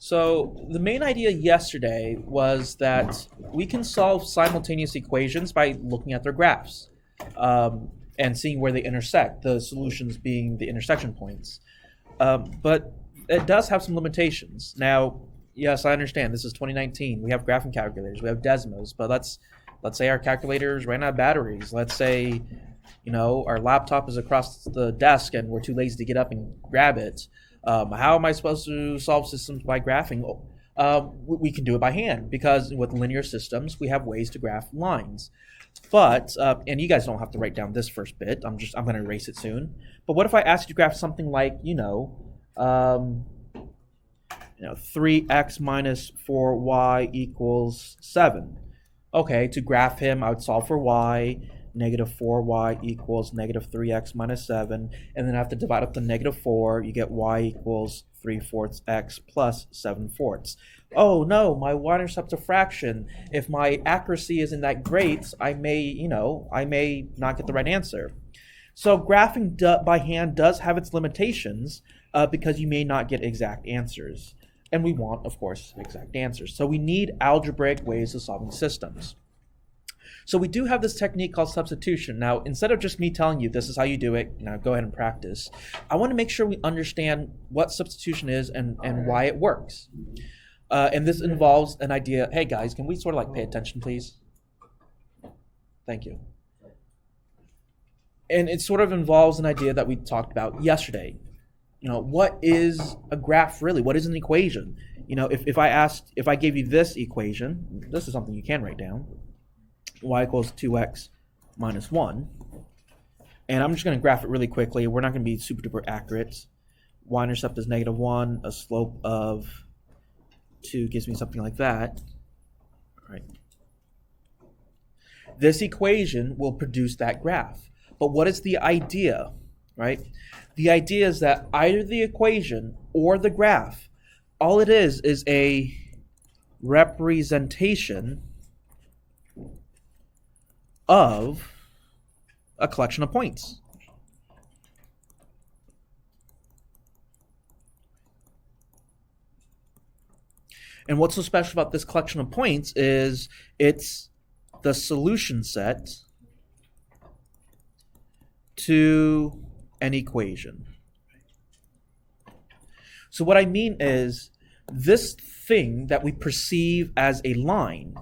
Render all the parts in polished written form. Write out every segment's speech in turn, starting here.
So the main idea yesterday was that we can solve simultaneous equations by looking at their graphs and seeing where they intersect, the solutions being the intersection points. But it does have some limitations. Now, yes, I understand this is 2019. We have graphing calculators, we have Desmos, but let's say our calculators ran out of batteries. Let's say, our laptop is across the desk and we're too lazy to get up and grab it. How am I supposed to solve systems by graphing? We can do it by hand because with linear systems, we have ways to graph lines. But, and you guys don't have to write down this first bit. I'm going to erase it soon. But what if I asked you to graph something like, 3x minus 4y equals 7. Okay, to graph him, I would solve for y. Negative 4y equals negative 3x minus 7. And then I have to divide up the negative 4. You get y equals 3/4 x plus 7/4. Oh no, my y-intercept's a fraction. If my accuracy isn't that great, I may not get the right answer. So graphing by hand does have its limitations because you may not get exact answers. And we want, of course, exact answers. So we need algebraic ways of solving systems. So we do have this technique called substitution. Now, instead of just me telling you this is how you do it, go ahead and practice, I want to make sure we understand what substitution is and why it works. And this involves an idea. Hey guys, can we sort of pay attention, please? Thank you. And it sort of involves an idea that we talked about yesterday. What is a graph really? What is an equation? If I gave you this equation, this is something you can write down. Y equals 2x minus 1. And I'm just going to graph it really quickly. We're not going to be super duper accurate. Y-intercept is negative 1. A slope of 2 gives me something like that. All right. This equation will produce that graph. But what is the idea, right? The idea is that either the equation or the graph, all it is a representation of a collection of points. And what's so special about this collection of points is it's the solution set to an equation. So what I mean is this thing that we perceive as a line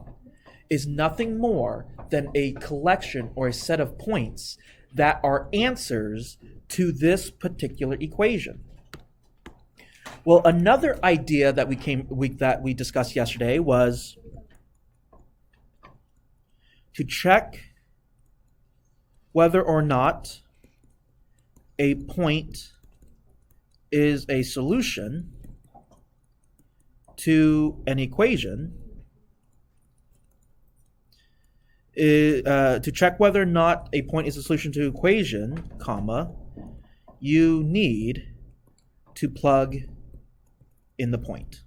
is nothing more than a collection or a set of points that are answers to this particular equation. Well, another idea that we discussed yesterday was to check whether or not a point is a solution to an equation. To check whether or not a point is a solution to an equation, you need to plug in the point.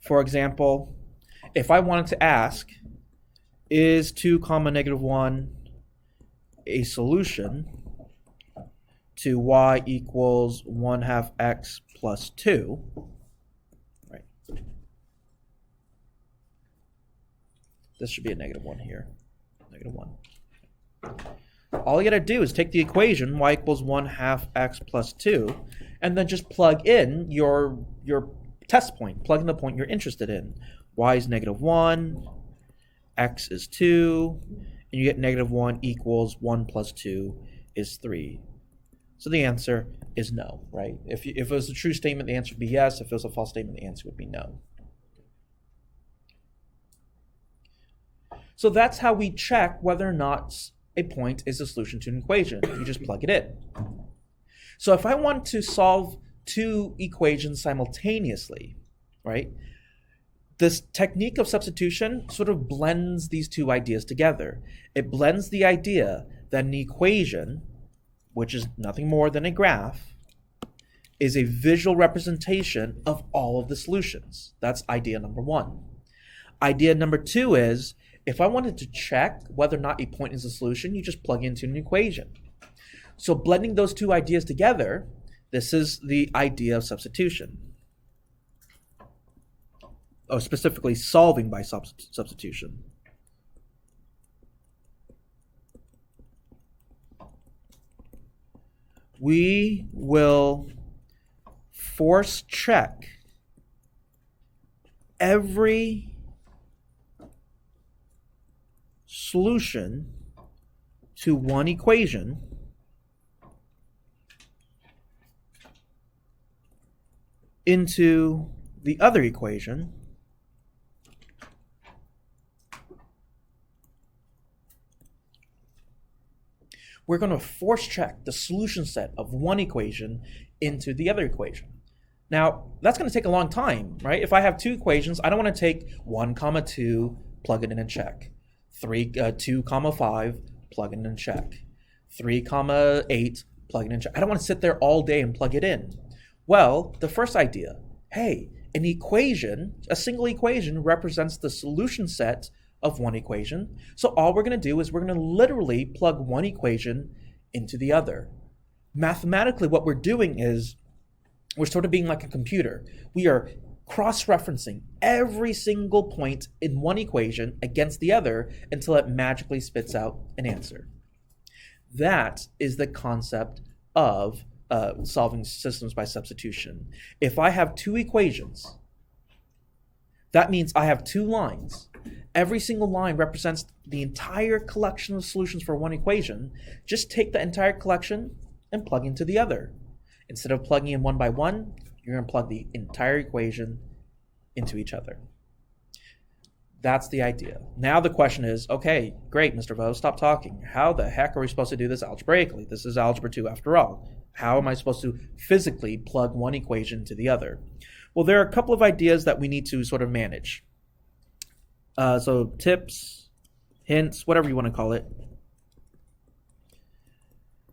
For example, if I wanted to ask, is 2 comma negative 1 a solution to y equals 1/2 x plus 2? Right. This should be a negative 1 here. Negative 1. All you got to do is take the equation y equals 1/2 x plus 2 and then just plug in your test point. Plug in the point you're interested in. Y is negative 1, x is 2, and you get negative 1 equals 1 plus 2 is 3. So the answer is no, right? If it was a true statement, the answer would be yes. If it was a false statement, the answer would be no. So that's how we check whether or not a point is a solution to an equation. You just plug it in. So if I want to solve two equations simultaneously, right, this technique of substitution sort of blends these two ideas together. It blends the idea that an equation, which is nothing more than a graph, is a visual representation of all of the solutions. That's idea number one. Idea number two is, if I wanted to check whether or not a point is a solution, you just plug into an equation. So blending those two ideas together, This is the idea of substitution. Oh, specifically solving by substitution. We will force check every solution to one equation into the other equation we're going to force check the solution set of one equation into the other equation. Now, that's going to take a long time, right? If I have two equations, I don't want to take 1, 2, plug it in and check. 2, 5, plug it in and check. 3, 8, plug it in and check. I don't want to sit there all day and plug it in. Well, the first idea, hey, an equation, a single equation represents the solution set of one equation. So all we're going to do is we're going to literally plug one equation into the other. Mathematically, what we're doing is we're sort of being like a computer. We are cross-referencing every single point in one equation against the other until it magically spits out an answer. That is the concept of solving systems by substitution. If I have two equations, that means I have two lines. Every single line represents the entire collection of solutions for one equation. Just take the entire collection and plug into the other. Instead of plugging in one by one, you're going to plug the entire equation into each other. That's the idea. Now the question is, okay, great, Mr. Vo, stop talking. How the heck are we supposed to do this algebraically? This is algebra 2 after all. How am I supposed to physically plug one equation to the other? Well, there are a couple of ideas that we need to sort of manage. So tips, hints, whatever you want to call it.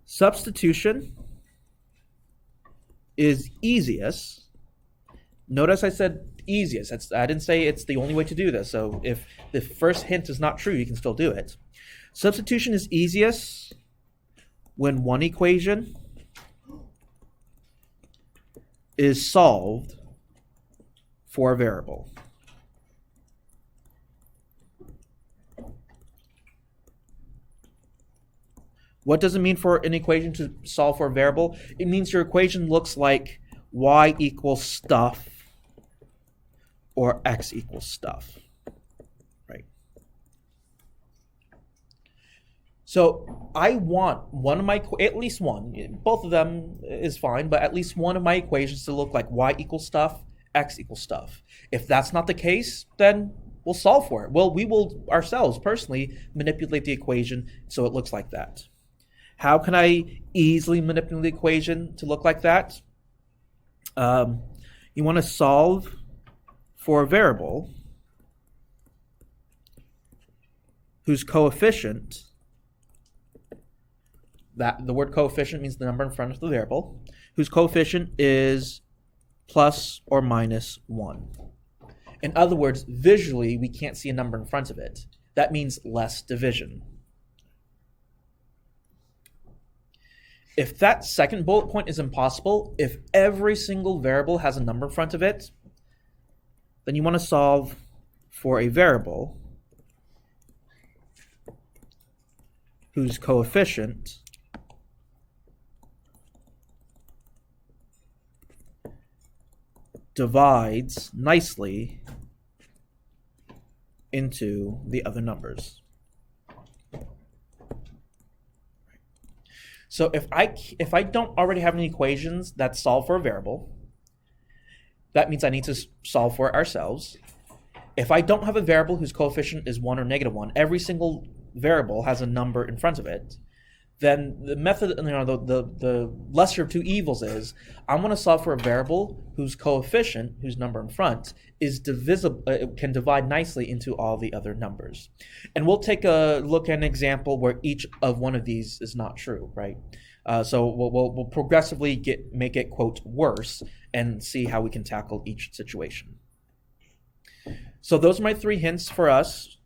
Substitution is easiest. Notice I said easiest. I didn't say it's the only way to do this. So if the first hint is not true, you can still do it. Substitution is easiest when one equation is solved for a variable. What does it mean for an equation to solve for a variable? It means your equation looks like y equals stuff or x equals stuff, right? So I want one of my, at least one, both of them is fine, but at least one of my equations to look like y equals stuff, x equals stuff. If that's not the case, then we'll solve for it. Well, we will ourselves personally manipulate the equation so it looks like that. How can I easily manipulate the equation to look like that? You want to solve for a variable whose coefficient, that the word coefficient means the number in front of the variable, whose coefficient is plus or minus 1. In other words, visually, we can't see a number in front of it. That means less division. If that second bullet point is impossible, if every single variable has a number in front of it, then you want to solve for a variable whose coefficient divides nicely into the other numbers. So if I don't already have any equations that solve for a variable, that means I need to solve for it ourselves. If I don't have a variable whose coefficient is 1 or negative 1, every single variable has a number in front of it, then the method, the lesser of two evils is I want to solve for a variable whose coefficient, whose number in front, is divisible, can divide nicely into all the other numbers. And we'll take a look at an example where each of one of these is not true, right? So we'll progressively make it, quote, worse and see how we can tackle each situation. So those are my 3 hints for us.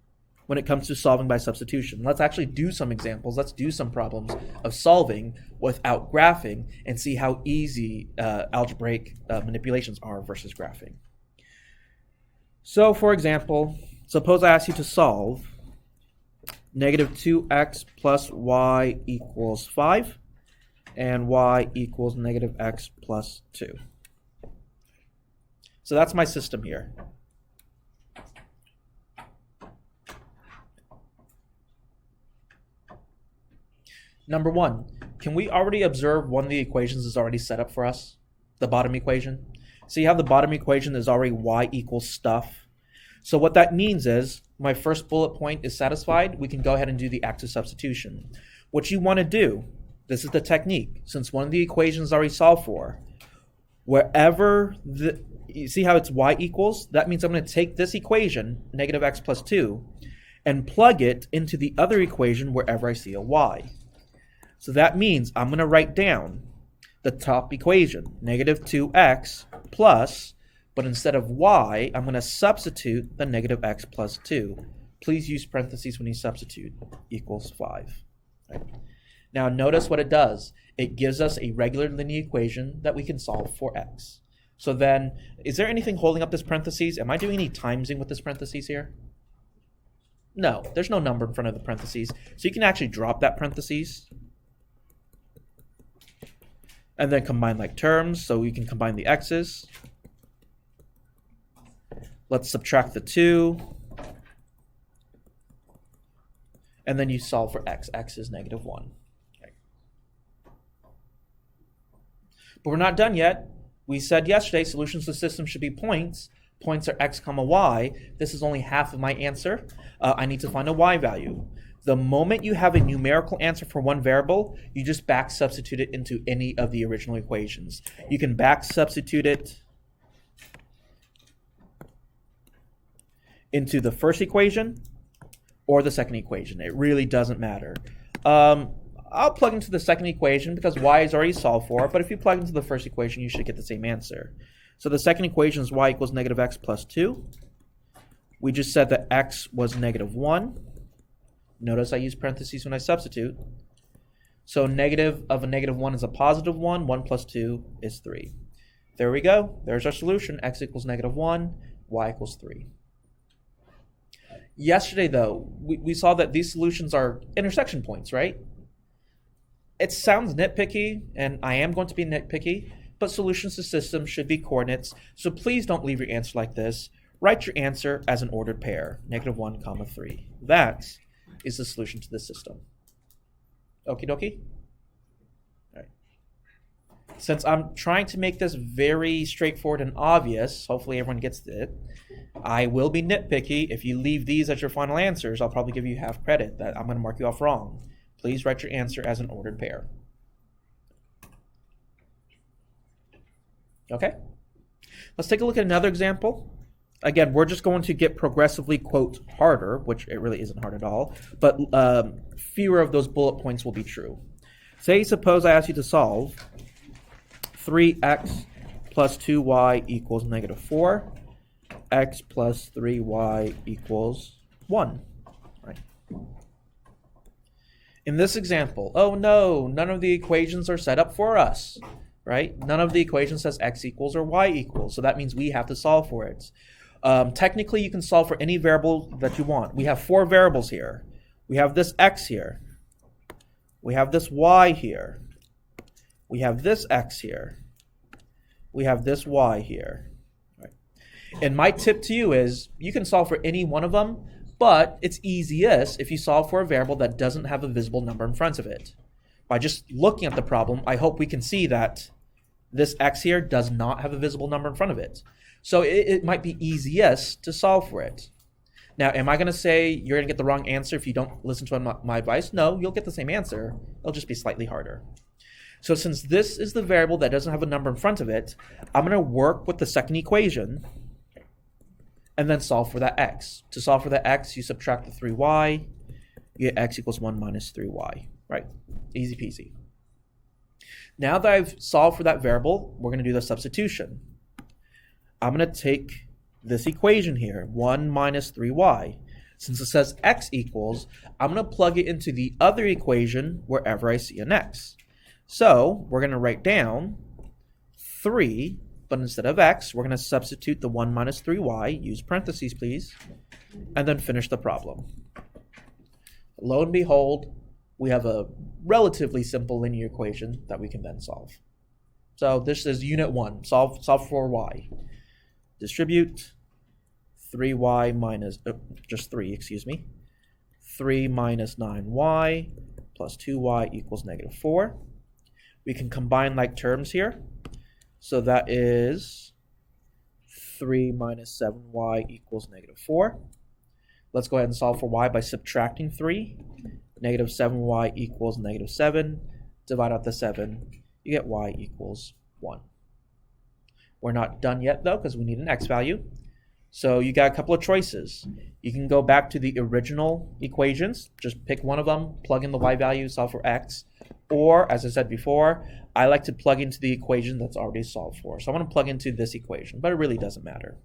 when it comes to solving by substitution. Let's actually do some examples. Let's do some problems of solving without graphing and see how easy algebraic manipulations are versus graphing. So, for example, suppose I ask you to solve negative 2x plus y equals 5 and y equals negative x plus 2. So that's my system here. Number one, can we already observe one of the equations is already set up for us? The bottom equation? See how the bottom equation is already y equals stuff? So what that means is my first bullet point is satisfied. We can go ahead and do the active substitution. What you want to do, this is the technique, since one of the equations is already solved for, wherever you see how it's y equals? That means I'm going to take this equation, negative x plus 2, and plug it into the other equation wherever I see a y. So that means I'm going to write down the top equation, negative 2x plus, but instead of y, I'm going to substitute the negative x plus 2. Please use parentheses when you substitute, equals 5. Right. Now notice what it does. It gives us a regular linear equation that we can solve for x. So then, is there anything holding up this parentheses? Am I doing any timesing with this parentheses here? No, there's no number in front of the parentheses. So you can actually drop that parentheses. And then combine like terms, so we can combine the x's. Let's subtract the 2. And then you solve for x. X is negative 1. Okay. But we're not done yet. We said yesterday solutions to the system should be points. Points are x comma y. This is only half of my answer. I need to find a y value. The moment you have a numerical answer for one variable, you just back substitute it into any of the original equations. You can back substitute it into the first equation or the second equation. It really doesn't matter. I'll plug into the second equation because y is already solved for, but if you plug into the first equation, you should get the same answer. So the second equation is y equals negative x plus 2. We just said that x was negative 1. Notice I use parentheses when I substitute. So negative of a negative 1 is a positive 1. 1 plus 2 is 3. There we go. There's our solution. X equals negative 1. Y equals 3. Yesterday, though, we saw that these solutions are intersection points, right? It sounds nitpicky, and I am going to be nitpicky, but solutions to systems should be coordinates, so please don't leave your answer like this. Write your answer as an ordered pair, negative 1, comma 3. That is the solution to the system. Okie dokie? All right. Since I'm trying to make this very straightforward and obvious, hopefully everyone gets it, I will be nitpicky. If you leave these as your final answers, I'll probably give you half credit that I'm going to mark you off wrong. Please write your answer as an ordered pair. Okay? Let's take a look at another example. Again, we're just going to get progressively, quote, harder, which it really isn't hard at all, but fewer of those bullet points will be true. Suppose I ask you to solve 3x plus 2y equals negative 4, x plus 3y equals 1. Right? In this example, oh no, none of the equations are set up for us. Right? None of the equations says x equals or y equals, so that means we have to solve for it. Technically, you can solve for any variable that you want. We have 4 variables here. We have this x here. We have this y here. We have this x here. We have this y here. Right. And my tip to you is you can solve for any one of them, but it's easiest if you solve for a variable that doesn't have a visible number in front of it. By just looking at the problem, I hope we can see that this x here does not have a visible number in front of it. So it might be easiest to solve for it. Now, am I going to say you're going to get the wrong answer if you don't listen to my advice? No, you'll get the same answer. It'll just be slightly harder. So since this is the variable that doesn't have a number in front of it, I'm going to work with the second equation and then solve for that x. To solve for that x, you subtract the 3y. You get x equals 1 minus 3y. Right? Easy peasy. Now that I've solved for that variable, we're going to do the substitution. I'm going to take this equation here, 1 minus 3y. Since it says x equals, I'm going to plug it into the other equation wherever I see an x. So we're going to write down 3, but instead of x, we're going to substitute the 1 minus 3y, use parentheses please, and then finish the problem. Lo and behold, we have a relatively simple linear equation that we can then solve. So this is unit 1, solve for y. Distribute 3y minus, just 3, excuse me. 3 minus 9y plus 2y equals negative 4. We can combine like terms here. So that is 3 minus 7y equals negative 4. Let's go ahead and solve for y by subtracting 3. Negative 7y equals negative 7. Divide out the 7. You get y equals 1. We're not done yet, though, because we need an x value. So you got a couple of choices. You can go back to the original equations. Just pick one of them, plug in the y value, solve for x. Or, as I said before, I like to plug into the equation that's already solved for. So I'm going to plug into this equation, but it really doesn't matter.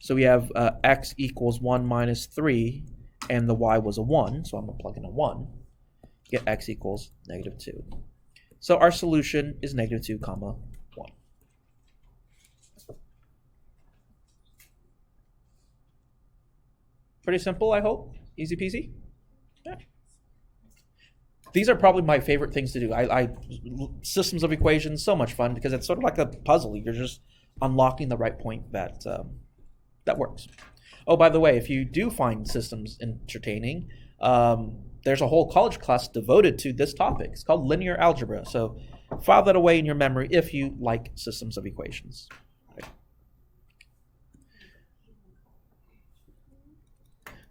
So we have x equals 1 minus 3, and the y was a 1, so I'm going to plug in a 1. Get x equals negative 2. So our solution is negative 2 comma 1. Pretty simple, I hope. Easy peasy. Yeah. These are probably my favorite things to do. I systems of equations, so much fun because it's sort of like a puzzle. You're just unlocking the right point that works. Oh, by the way, if you do find systems entertaining, there's a whole college class devoted to this topic. It's called linear algebra. So file that away in your memory if you like systems of equations.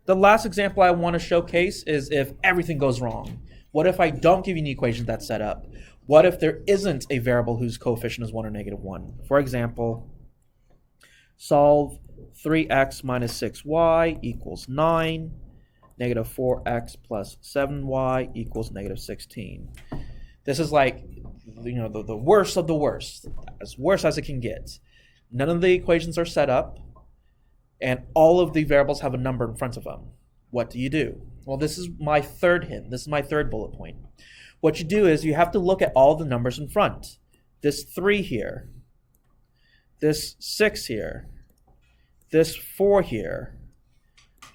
The last example I want to showcase is if everything goes wrong. What if I don't give you an equation that's set up? What if there isn't a variable whose coefficient is 1 or negative 1? For example, solve 3x minus 6y equals 9, negative 4x plus 7y equals negative 16. This is like, the worst of the worst, as worse as it can get. None of the equations are set up, and all of the variables have a number in front of them. What do you do? Well, this is my third hint. This is my third bullet point. What you do is you have to look at all the numbers in front. This 3 here, this 6 here, this 4 here,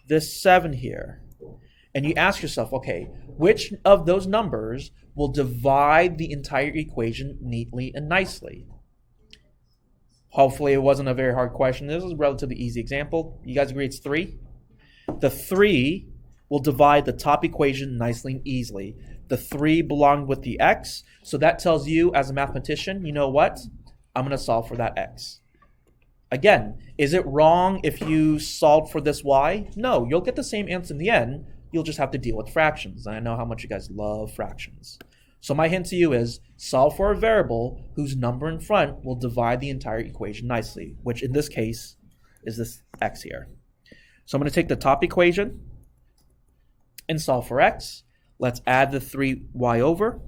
this 7 here. And you ask yourself, okay, which of those numbers will divide the entire equation neatly and nicely? Hopefully it wasn't a very hard question. This is a relatively easy example. You guys agree it's 3? The 3 will divide the top equation nicely and easily. The 3 belonged with the x, so that tells you as a mathematician, you know what? I'm going to solve for that x. Again, is it wrong if you solve for this y? No, you'll get the same answer in the end. You'll just have to deal with fractions. And I know how much you guys love fractions. So my hint to you is solve for a variable whose number in front will divide the entire equation nicely, which in this case is this x here. So I'm going to take the top equation and solve for x. Let's add the 3y over,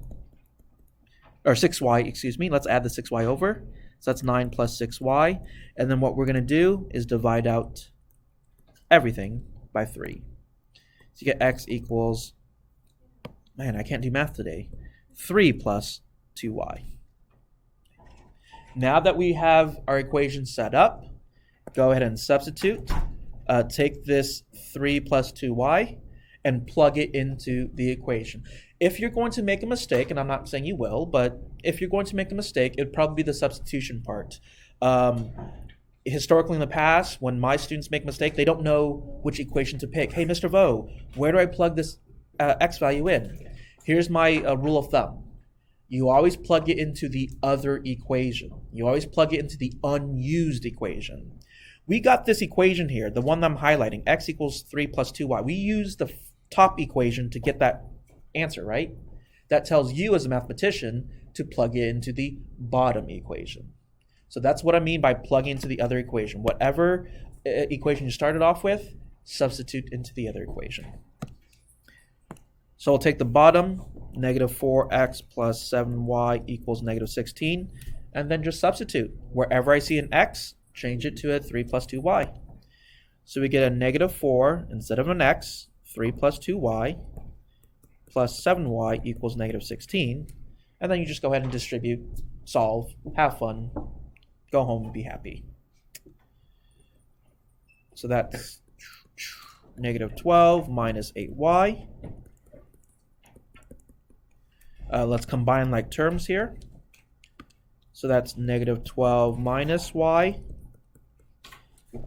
or 6y, excuse me. Let's add the 6y over. So that's 9 plus 6y. And then what we're going to do is divide out everything by 3. So you get x equals, man, I can't do math today, 3 plus 2y. Now that we have our equation set up, go ahead and substitute. Take this 3 plus 2y and plug it into the equation. If you're going to make a mistake, and I'm not saying you will, but if you're going to make a mistake, it would probably be the substitution part. Historically in the past, when my students make a mistake, they don't know which equation to pick. Hey, Mr. Vo, where do I plug this x value in? Here's my rule of thumb. You always plug it into the other equation. You always plug it into the unused equation. We got this equation here, the one that I'm highlighting, x equals 3 plus 2y. We use the top equation to get that answer, right? That tells you as a mathematician to plug it into the bottom equation. So that's what I mean by plugging into the other equation. Whatever equation you started off with, substitute into the other equation. So we'll take the bottom, negative 4x plus 7y equals negative 16, and then just substitute. Wherever I see an x, change it to a 3 plus 2y. So we get a negative 4 instead of an x, 3 plus 2y, plus 7y equals negative 16. And then you just go ahead and distribute, solve, have fun, go home and be happy. So that's negative 12 minus 8y. Let's combine like terms here. So that's negative 12 minus y.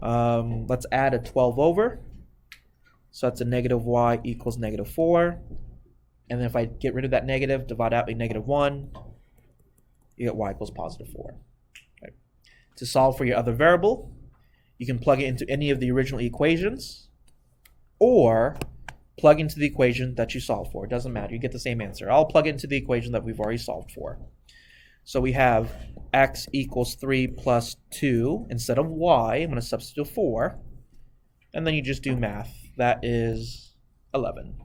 Let's add a 12 over. So that's a negative y equals negative 4. And then if I get rid of that negative, divide out a negative 1, you get y equals positive 4. Okay. To solve for your other variable, you can plug it into any of the original equations, or plug into the equation that you solved for. It doesn't matter. You get the same answer. I'll plug into the equation that we've already solved for. So we have x equals 3 plus 2. Instead of y, I'm going to substitute 4. And then you just do math. That is 11.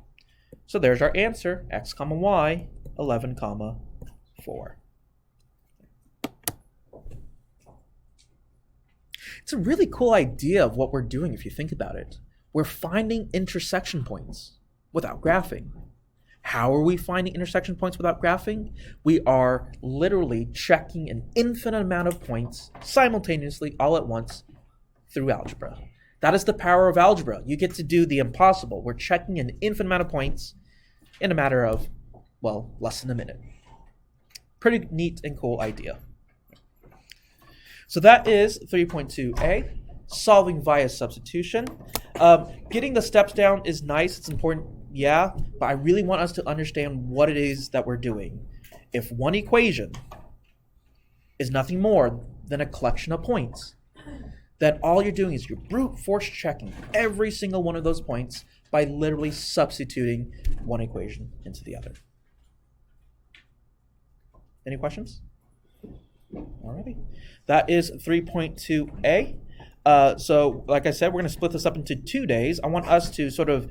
So there's our answer, x comma y, 11 comma 4. It's a really cool idea of what we're doing if you think about it. We're finding intersection points without graphing. How are we finding intersection points without graphing? We are literally checking an infinite amount of points simultaneously all at once through algebra. That is the power of algebra. You get to do the impossible. We're checking an infinite amount of points in a matter of, well, less than a minute. Pretty neat and cool idea. So that is 3.2a, solving via substitution. Getting the steps down is nice. It's important, yeah, but I really want us to understand what it is that we're doing. If one equation is nothing more than a collection of points, then all you're doing is you're brute force checking every single one of those points by literally substituting one equation into the other. Any questions? Alrighty. That is 3.2a. So like I said, we're going to split this up into 2 days. I want us to sort of